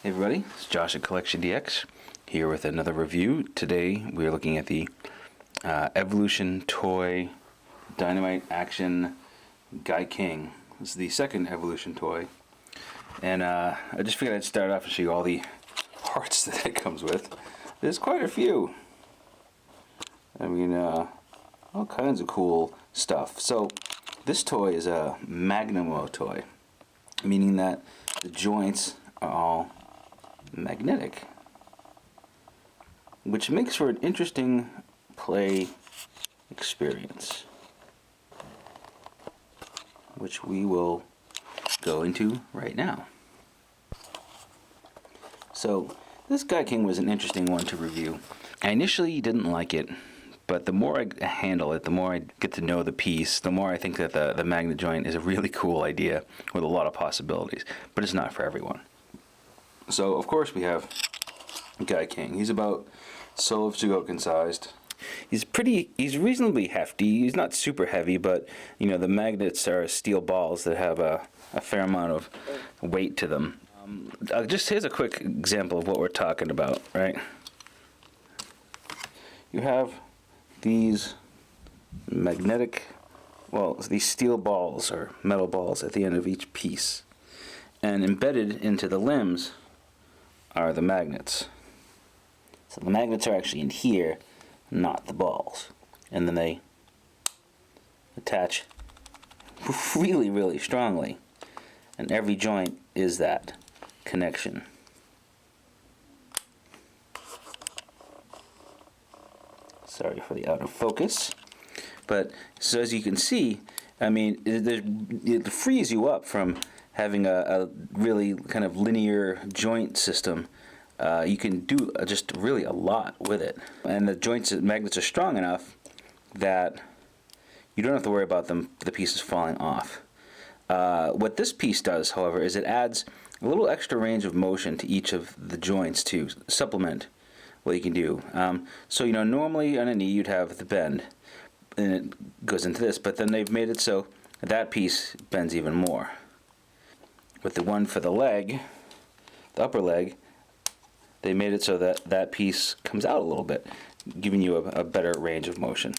Hey everybody, it's Josh at CollectionDX here with another review. Today we are looking at the Evolution Toy Dynamite Action Gaiking. This is the second Evolution toy, and I just figured I'd start off and show you all the parts that it comes with. There's quite a few. I mean, all kinds of cool stuff. So this toy is a Magnum toy, meaning that the joints are all magnetic, which makes for an interesting play experience, which we will go into right now. So this Gaiking was an interesting one to review. I initially didn't like it, but the more I handle it, the more I get to know the piece, the more I think that the magnet joint is a really cool idea with a lot of possibilities, but it's not for everyone. So of course we have Gaiking. He's about Solovchugokin sized. He's reasonably hefty. He's not super heavy, but you know, the magnets are steel balls that have a fair amount of weight to them. Just here's a quick example of what we're talking about, right? You have these magnetic, well, these steel balls or metal balls at the end of each piece, and embedded into the limbs are the magnets. So the magnets are actually in here, not the balls. And then they attach really, really strongly. And every joint is that connection. Sorry for the out of focus. But so as you can see, I mean, it frees you up from having a really kind of linear joint system. You can do just really a lot with it. And the joints, magnets are strong enough that you don't have to worry about the pieces falling off. What this piece does, however, is it adds a little extra range of motion to each of the joints to supplement what you can do. So, you know, normally on a knee you'd have the bend, and it goes into this, but then they've made it so that piece bends even more. With the one for the leg, the upper leg, they made it so that that piece comes out a little bit, giving you a better range of motion.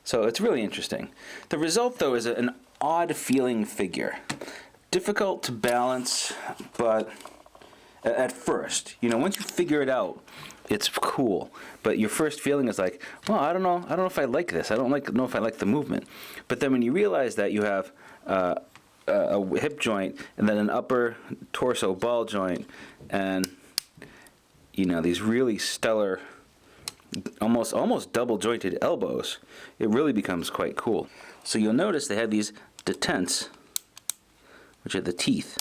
So it's really interesting. The result, though, is an odd feeling figure. Difficult to balance, but at first, you know, once you figure it out, it's cool. But your first feeling is like, well, I don't know if I like this. I don't know if I like the movement. But then when you realize that you have a hip joint and then an upper torso ball joint, and you know, these really stellar, almost double jointed elbows, it really becomes quite cool. So you'll notice they have these detents, which are the teeth.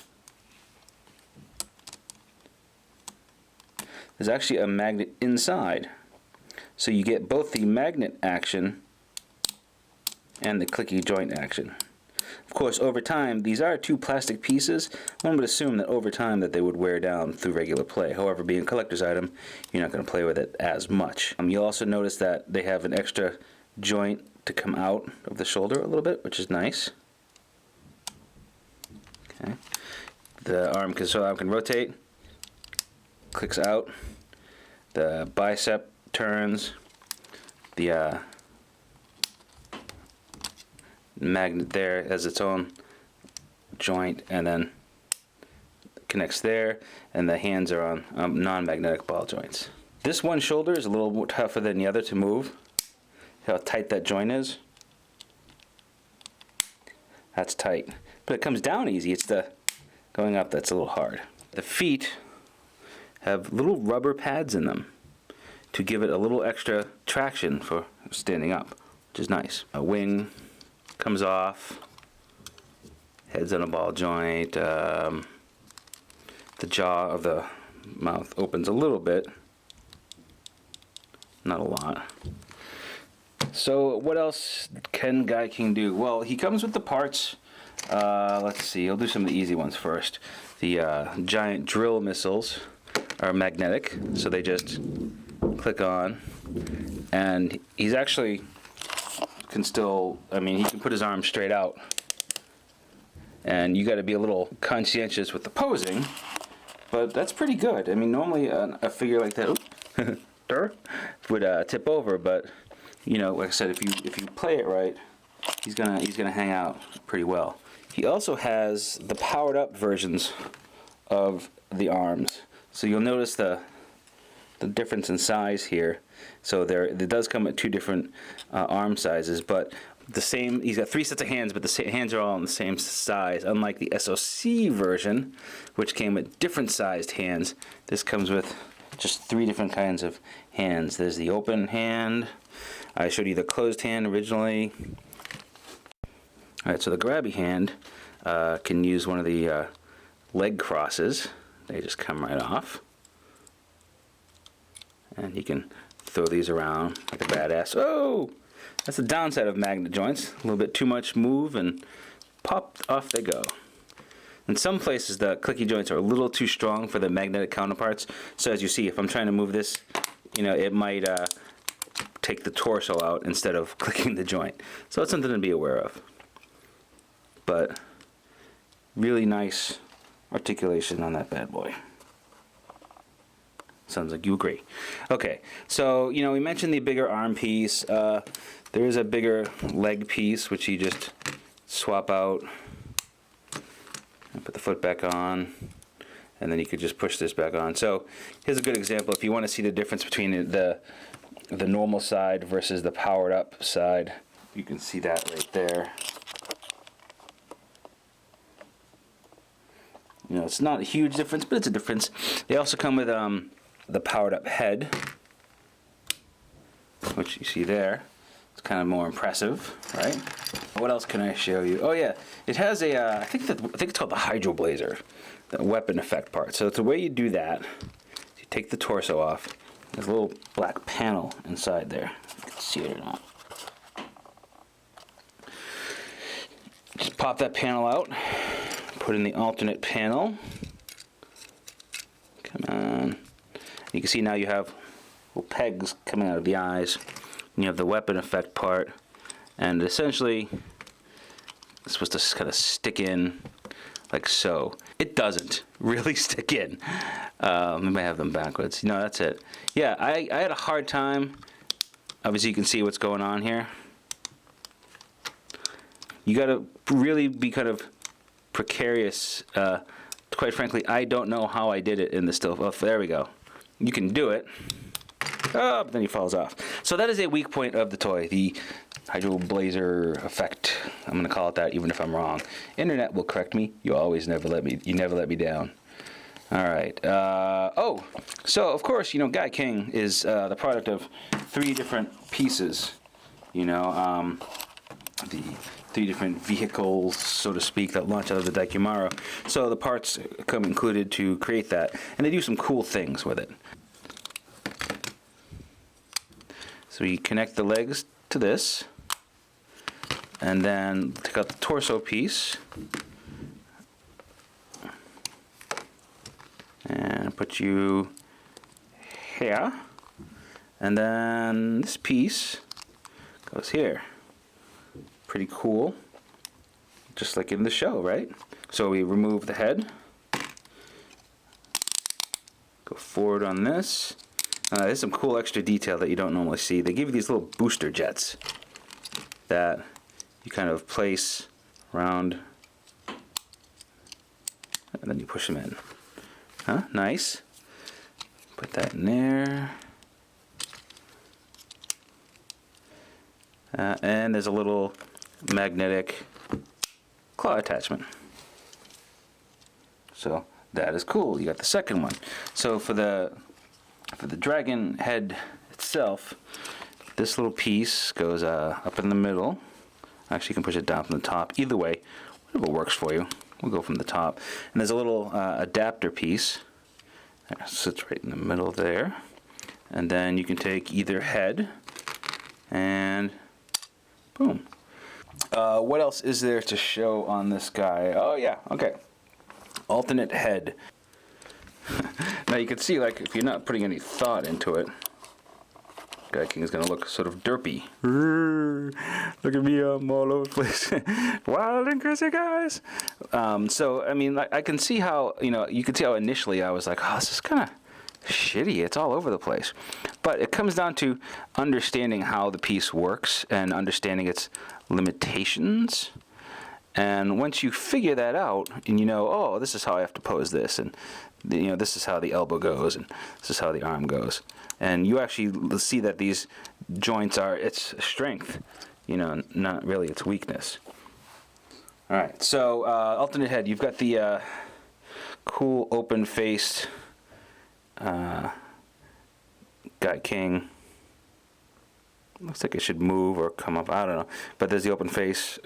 There's actually a magnet inside, so you get both the magnet action and the clicky joint action. Of course, over time, these are two plastic pieces. One would assume that over time that they would wear down through regular play. However, being a collector's item, you're not going to play with it as much. You'll also notice that they have an extra joint to come out of the shoulder a little bit, which is nice. Okay. The arm can rotate, clicks out. The bicep turns. The magnet there has its own joint, and then connects there, and the hands are on non-magnetic ball joints. This one shoulder is a little more tougher than the other to move. How tight that joint is. That's tight, but it comes down easy. It's the going up that's a little hard. The feet have little rubber pads in them to give it a little extra traction for standing up, which is nice. A wing comes off, head's on a ball joint, the jaw of the mouth opens a little bit, not a lot. So what else can Gaiking do? Well, he comes with the parts. Let's see, I'll do some of the easy ones first. The giant drill missiles are magnetic, so they just click on, and he's actually can still, I mean, he can put his arm straight out, and you got to be a little conscientious with the posing, but that's pretty good. I mean, normally a figure like that would tip over, but you know, like I said, if you play it right, he's gonna hang out pretty well. He also has the powered up versions of the arms, so you'll notice the difference in size here. So it does come at two different arm sizes, but the same. He's got 3 sets of hands, but the hands are all in the same size. Unlike the SoC version, which came with different sized hands, this comes with just 3 different kinds of hands. There's the open hand. I showed you the closed hand originally. All right, so the grabby hand can use one of the leg crosses. They just come right off, and you can throw these around like a badass. Oh! That's the downside of magnet joints. A little bit too much move and pop, off they go. In some places the clicky joints are a little too strong for the magnetic counterparts. So as you see, if I'm trying to move this, you know, it might take the torso out instead of clicking the joint. So that's something to be aware of. But really nice articulation on that bad boy. Sounds like you agree. Okay, so you know, we mentioned the bigger arm piece. There is a bigger leg piece which you just swap out and put the foot back on, and then you could just push this back on. So here's a good example if you want to see the difference between the normal side versus the powered up side. You can see that right there. You know, it's not a huge difference, but it's a difference. They also come with the powered up head, which you see there. It's kind of more impressive, right? What else can I show you? Oh yeah, it has a I think it's called the Hydro Blazer, the weapon effect part. So the way you do that, you take the torso off. There's a little black panel inside there. You can see it or not. Just pop that panel out. Put in the alternate panel. Come on. You can see now you have little pegs coming out of the eyes. And you have the weapon effect part, and essentially it's supposed to kind of stick in like so. It doesn't really stick in. We might have them backwards. No, that's it. Yeah, I had a hard time. Obviously you can see what's going on here. You got to really be kind of precarious. Quite frankly, I don't know how I did it in the still. Oh, there we go. You can do it. Oh, but then he falls off. So that is a weak point of the toy, the Hydro Blazer effect. I'm going to call it that, even if I'm wrong. Internet will correct me. You never let me down. All right. Oh, so of course, you know, Gaiking is the product of 3 different pieces. You know, the 3 different vehicles, so to speak, that launch out of the Daikimaru. So the parts come included to create that, and they do some cool things with it. So you connect the legs to this, and then take out the torso piece, and put you here, and then this piece goes here. Pretty cool, just like in the show, right? So we remove the head, go forward on this. There's some cool extra detail that you don't normally see. They give you these little booster jets that you kind of place around, and then you push them in. Huh? Nice. Put that in there. And there's a little magnetic claw attachment. So that is cool. You got the second one. So for the dragon head itself, this little piece goes up in the middle. Actually, you can push it down from the top. Either way, whatever works for you. We'll go from the top. And there's a little adapter piece that sits right in the middle there. And then you can take either head and boom. What else is there to show on this guy? Oh yeah, okay. Alternate head. Now you can see, like, if you're not putting any thought into it, Gaiking is going to look sort of derpy. Look at me, I'm all over the place. Wild and crazy, guys. So, I mean, I can see how, you can see how initially I was like, oh, this is kind of shitty. It's all over the place. But it comes down to understanding how the piece works and understanding its limitations. And once you figure that out, and oh, this is how I have to pose this, and this is how the elbow goes, and this is how the arm goes, and you actually see that these joints are its strength, not really its weakness. All right, so alternate head, you've got the cool open-faced Gaiking. Looks like it should move or come up, I don't know. But there's the open face,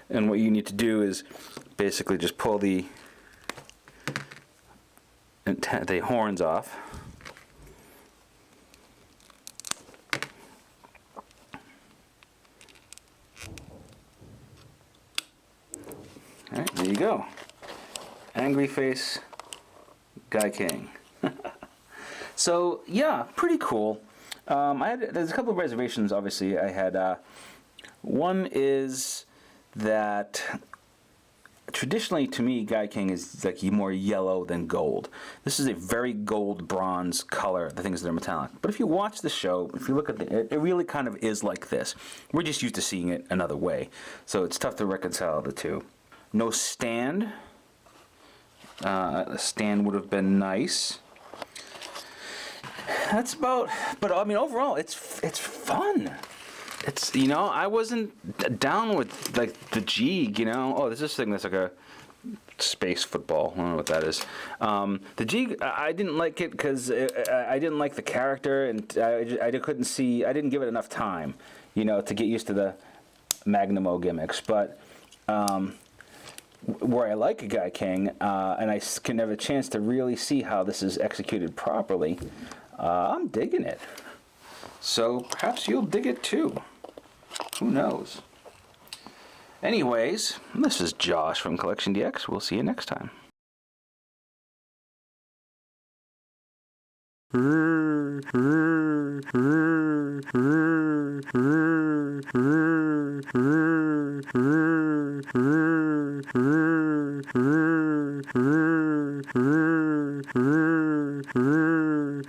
and what you need to do is basically just pull the horns off. All right, there you go. Angry face Gaiking. So yeah, pretty cool. There's a couple of reservations, obviously. I had one is that traditionally, to me, Gaiking is like more yellow than gold. This is a very gold bronze color, the things that are metallic. But if you watch the show, if you look at it really kind of is like this. We're just used to seeing it another way, so it's tough to reconcile the two. No stand. A stand would have been nice. That's about, but I mean overall it's fun. It's I wasn't down with like the Jeeg, oh, there's this thing that's like a space football. I don't know what that is. The Jeeg, I didn't like it because I didn't like the character, and I didn't give it enough time, to get used to the Magnamo gimmicks. But where I like Gaiking, and I can have a chance to really see how this is executed properly, I'm digging it. So perhaps you'll dig it too. Who knows? Anyways, this is Josh from CollectionDX. We'll see you next time.